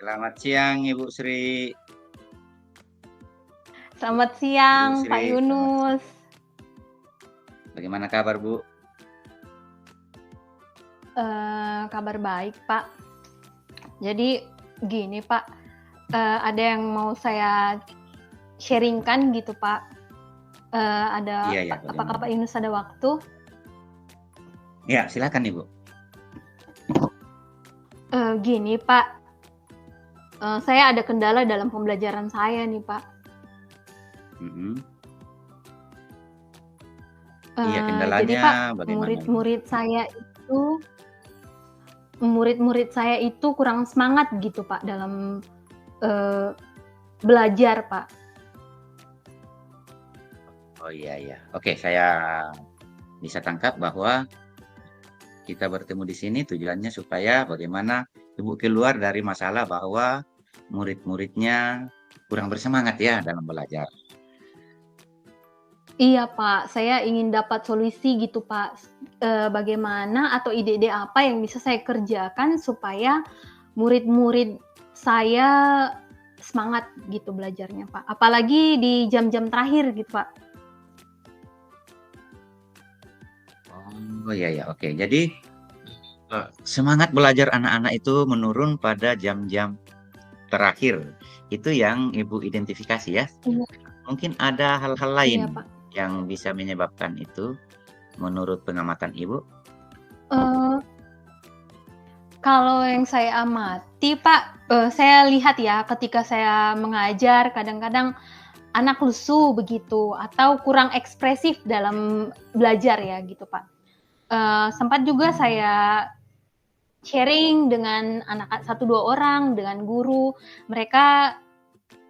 Selamat siang Ibu Sri. Selamat Ibu siang, Pak Sri, selamat siang. Yunus. Bagaimana kabar Bu? Kabar baik, Pak. Jadi gini, Pak, ada yang mau saya sharingkan gitu, Pak. Iya ya, Apakah bagaimana? Pak Yunus ada waktu? Ya, silakan Ibu. Gini, Pak, saya ada kendala dalam pembelajaran saya nih, Pak. Mm-mm. Iya, Jadi, kendalanya Pak, bagaimana Ibu? murid-murid saya itu kurang semangat gitu, Pak, dalam belajar, Pak. Oh iya ya. Oke, saya bisa tangkap bahwa kita bertemu di sini tujuannya supaya bagaimana Ibu keluar dari masalah bahwa murid-muridnya kurang bersemangat ya dalam belajar. Iya, Pak, saya ingin dapat solusi gitu, Pak. Bagaimana atau ide-ide apa yang bisa saya kerjakan supaya murid-murid saya semangat gitu belajarnya, Pak. Apalagi di jam-jam terakhir gitu, Pak. Oh iya ya, oke. Jadi semangat belajar anak-anak itu menurun pada jam-jam terakhir. Itu yang Ibu identifikasi ya. Iya, Mungkin ada hal-hal lain iya, Pak. yang bisa menyebabkan itu menurut pengamatan Ibu? Eee, Kalau yang saya amati, Pak, saya lihat ya ketika saya mengajar kadang-kadang anak lesu begitu atau kurang ekspresif dalam belajar ya gitu, Pak. Sempat juga saya sharing dengan anak satu dua orang, dengan guru, mereka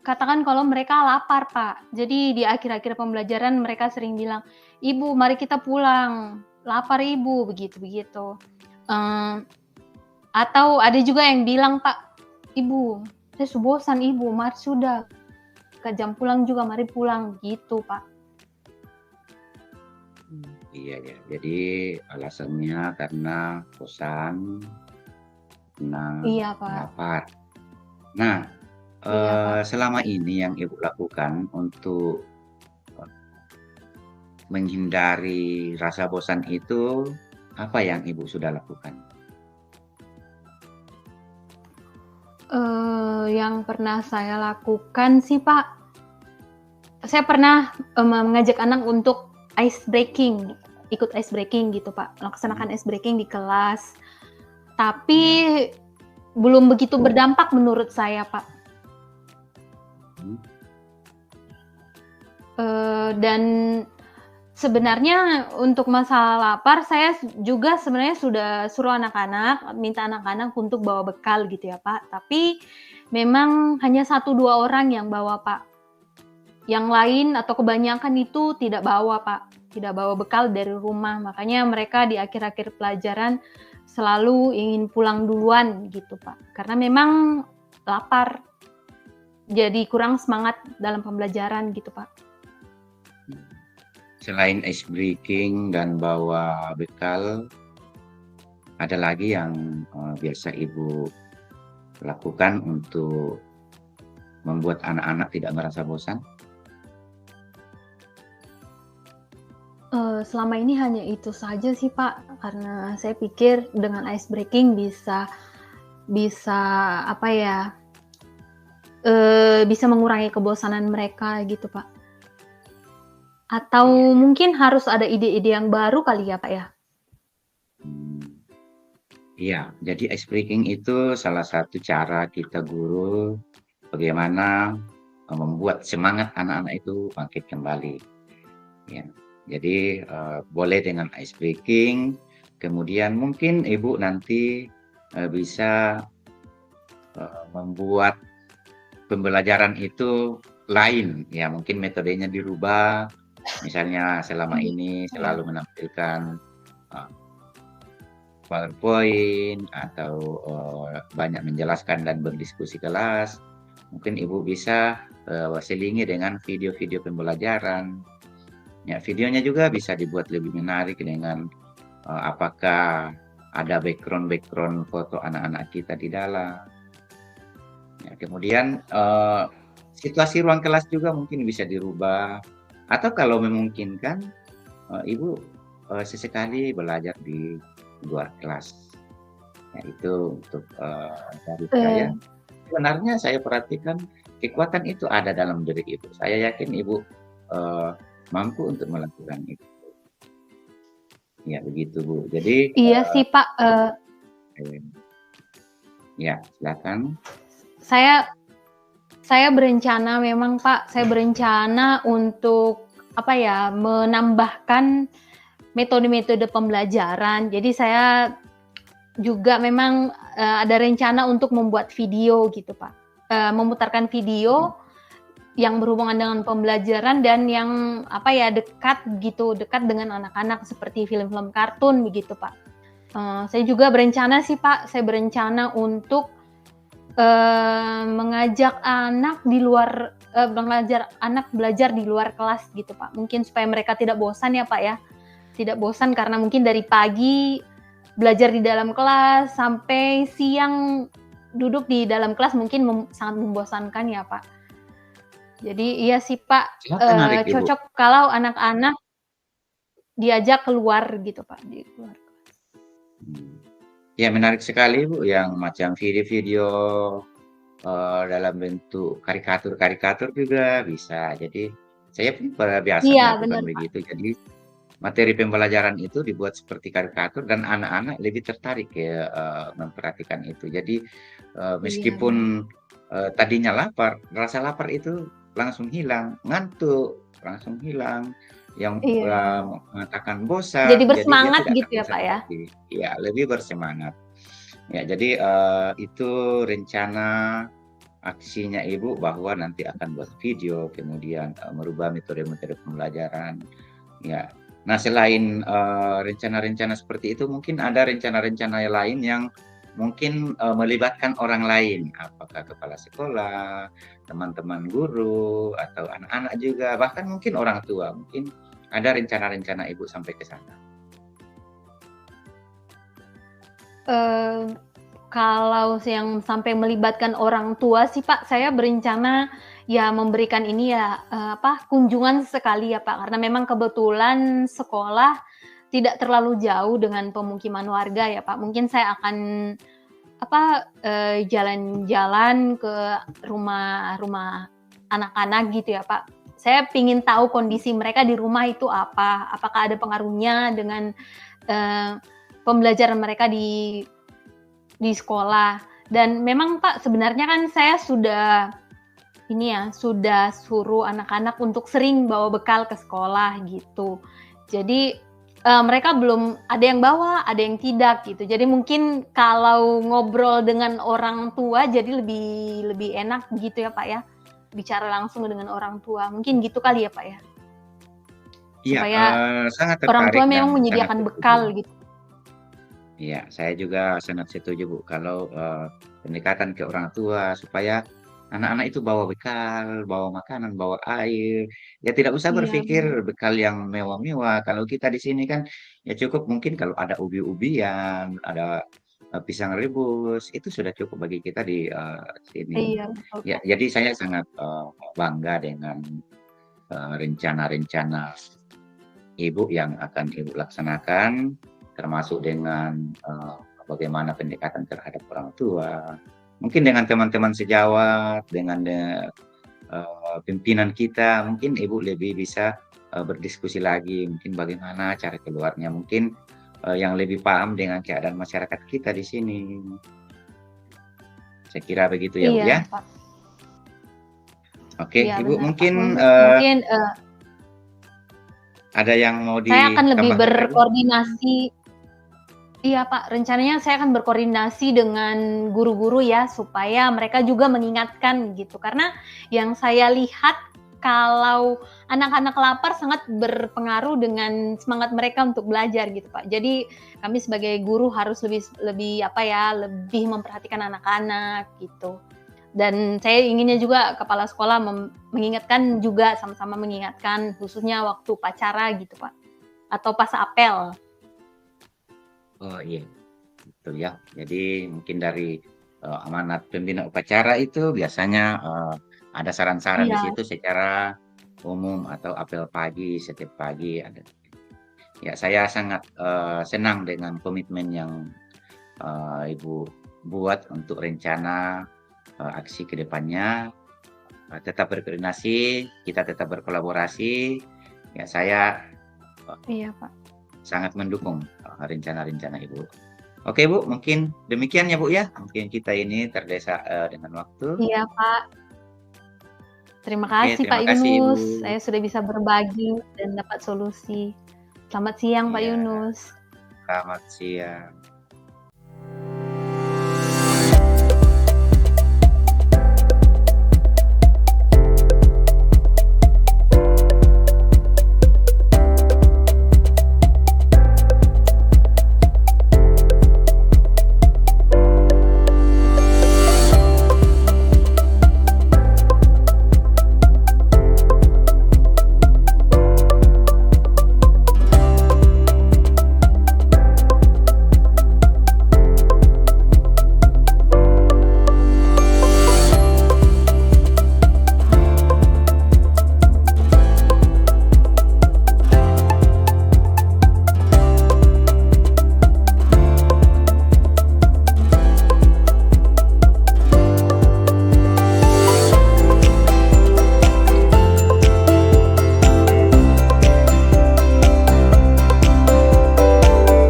katakan kalau mereka lapar, Pak. Jadi di akhir-akhir pembelajaran mereka sering bilang, "Ibu, mari kita pulang, lapar Ibu," begitu-begitu. Atau ada juga yang bilang, "Pak, Ibu, saya bosan Ibu, mari sudah, ke jam pulang juga, mari pulang," gitu, Pak. Iya ya. Jadi alasannya karena bosan, karena Iya, Pak. lapar. Nah, Iya, Pak. selama ini yang Ibu lakukan untuk menghindari rasa bosan itu apa yang Ibu sudah lakukan? Yang pernah saya lakukan sih, Pak, saya pernah mengajak anak untuk ice breaking, ikut ice breaking gitu, Pak. Hmm, Melaksanakan ice breaking di kelas. Tapi ya. belum begitu berdampak menurut saya, Pak. Hmm, Dan sebenarnya untuk masalah lapar, saya juga sebenarnya sudah suruh anak-anak, minta anak-anak untuk bawa bekal gitu ya, Pak. Tapi memang hanya satu dua orang yang bawa, Pak. Yang lain atau kebanyakan itu tidak bawa, Pak. Tidak bawa bekal dari rumah. Makanya mereka di akhir-akhir pelajaran selalu ingin pulang duluan gitu, Pak. Karena memang lapar. Jadi kurang semangat dalam pembelajaran gitu, Pak. Selain ice breaking dan bawa bekal, ada lagi yang biasa Ibu lakukan untuk membuat anak-anak tidak merasa bosan? Selama ini hanya itu saja sih, Pak, karena saya pikir dengan ice breaking bisa bisa apa ya, bisa mengurangi kebosanan mereka gitu, Pak. Atau Iya. mungkin harus ada ide-ide yang baru kali ya, Pak, ya? Hmm, iya, jadi ice breaking itu salah satu cara kita guru bagaimana membuat semangat anak-anak itu bangkit kembali. Ya, jadi boleh dengan ice breaking, kemudian mungkin Ibu nanti bisa membuat pembelajaran itu lain, ya mungkin metodenya dirubah, misalnya selama Iya, ini Pak, ya. selalu menampilkan uh, PowerPoint atau banyak menjelaskan dan berdiskusi kelas, mungkin Ibu bisa selingi dengan video-video pembelajaran. Ya, videonya juga bisa dibuat lebih menarik dengan apakah ada background-background foto anak-anak kita di dalam. Ya, kemudian situasi ruang kelas juga mungkin bisa dirubah, atau kalau memungkinkan ibu sesekali belajar di luar kelas. Ya, itu untuk dari saya. Eee, Sebenarnya saya perhatikan kekuatan itu ada dalam diri ibu. Saya yakin ibu eh, mampu untuk melakukan itu. Ya begitu Bu. Jadi iya sih Pak, eh, ya silakan. saya saya berencana memang Pak, saya berencana untuk, apa ya, menambahkan metode-metode pembelajaran. Jadi saya juga memang, ada rencana untuk membuat video gitu Pak, memutarkan video yang berhubungan dengan pembelajaran dan yang, apa ya, dekat gitu, dekat dengan anak-anak seperti film-film kartun begitu Pak. Saya juga berencana sih Pak, saya berencana untuk mengajak anak di luar mengajar anak belajar di luar kelas gitu, Pak. Mungkin supaya mereka tidak bosan ya, Pak, ya. Tidak bosan karena mungkin dari pagi belajar di dalam kelas sampai siang duduk di dalam kelas mungkin sangat membosankan ya, Pak. Jadi iya sih, Pak, Sangat menarik Ibu. cocok kalau anak-anak diajak keluar gitu, Pak, di keluar. Hmm. Ya menarik sekali Bu yang macam video-video dalam bentuk karikatur-karikatur juga bisa. Jadi saya pun pada biasa Iya, melakukan benar, Pak. begitu. Jadi materi pembelajaran itu dibuat seperti karikatur dan anak-anak lebih tertarik ya memperhatikan itu. Jadi Iya, benar. meskipun tadinya lapar, rasa lapar itu langsung hilang, ngantuk langsung hilang, yang Iya. mengatakan Jadi bosan, jadi dia bersemangat tidak gitu akan ya, bosan Pak, ya? lagi. Ya, lebih bersemangat. Ya, jadi itu rencana aksinya Ibu bahwa nanti akan buat video, kemudian merubah metode-metode pembelajaran. Ya. Nah, selain rencana-rencana seperti itu, mungkin ada rencana-rencana lain yang mungkin melibatkan orang lain, apakah kepala sekolah, teman-teman guru, atau anak-anak juga, bahkan mungkin orang tua. Mungkin ada rencana-rencana Ibu sampai ke sana. Eee, Kalau yang sampai melibatkan orang tua sih, Pak, saya berencana ya memberikan ini ya, apa, kunjungan sekali ya, Pak, karena memang kebetulan sekolah tidak terlalu jauh dengan pemukiman warga ya, Pak. Mungkin saya akan, apa, jalan-jalan ke rumah-rumah anak-anak gitu ya, Pak. Saya pengen tahu kondisi mereka di rumah itu apa, apakah ada pengaruhnya dengan, eee, pembelajaran mereka di sekolah. Dan memang Pak, sebenarnya kan saya sudah ini ya, sudah suruh anak-anak untuk sering bawa bekal ke sekolah gitu. Jadi, mereka belum ada yang bawa, ada yang tidak gitu. Jadi mungkin kalau ngobrol dengan orang tua jadi lebih lebih enak gitu ya, Pak, ya, bicara langsung dengan orang tua. Mungkin gitu kali ya, Pak, ya? Iya, Supaya sangat orang tertarik tua dan memang sangat menyediakan setuju. bekal gitu. Iya, saya juga sangat setuju, Bu, kalau, pendekatan ke orang tua supaya anak-anak itu bawa bekal, bawa makanan, bawa air, ya tidak usah Iya, berpikir benar. bekal yang mewah-mewah. Kalau kita di sini kan, ya cukup mungkin kalau ada ubi-ubian, ada, pisang rebus, itu sudah cukup bagi kita di, sini. Iya, betul, Ya, Pak. jadi saya sangat, bangga dengan, rencana-rencana Ibu yang akan Ibu laksanakan, termasuk dengan bagaimana pendekatan terhadap orang tua, mungkin dengan teman-teman sejawat, dengan pimpinan kita, mungkin Ibu lebih bisa berdiskusi lagi, mungkin bagaimana cara keluarnya, mungkin yang lebih paham dengan keadaan masyarakat kita di sini. Saya kira begitu ya Bu ya. Iya, Pak. Oke, Iya, Ibu benar, Pak. mungkin Mungkin, ada yang mau saya akan lebih ditambahkan lagi? berkoordinasi iya, Pak, rencananya saya akan berkoordinasi dengan guru-guru ya, supaya mereka juga mengingatkan gitu. Karena yang saya lihat kalau anak-anak lapar sangat berpengaruh dengan semangat mereka untuk belajar gitu, Pak. Jadi kami sebagai guru harus lebih lebih apa ya, lebih memperhatikan anak-anak gitu. Dan saya inginnya juga kepala sekolah mengingatkan juga, sama-sama mengingatkan khususnya waktu upacara gitu, Pak, atau pas apel. Oh iya. Betul ya. Jadi mungkin dari amanat pembina upacara itu biasanya, ada saran-saran di Iya, situ secara umum atau apel pagi, setiap pagi ada. Ya, saya sangat, senang dengan komitmen yang, Ibu buat untuk rencana, aksi ke depannya, tetap berkoordinasi, kita tetap berkolaborasi. Ya, saya, eee, iya, Pak. sangat mendukung, rencana-rencana Ibu. Oke, Bu, mungkin demikian ya, Bu, ya. Mungkin kita ini terdesak, dengan waktu. Iya, Pak. Terima Oke, kasih Pak terima kasih, Ibu. Yunus, saya sudah bisa berbagi dan dapat solusi. Selamat siang Pak Iya, Yunus. selamat siang.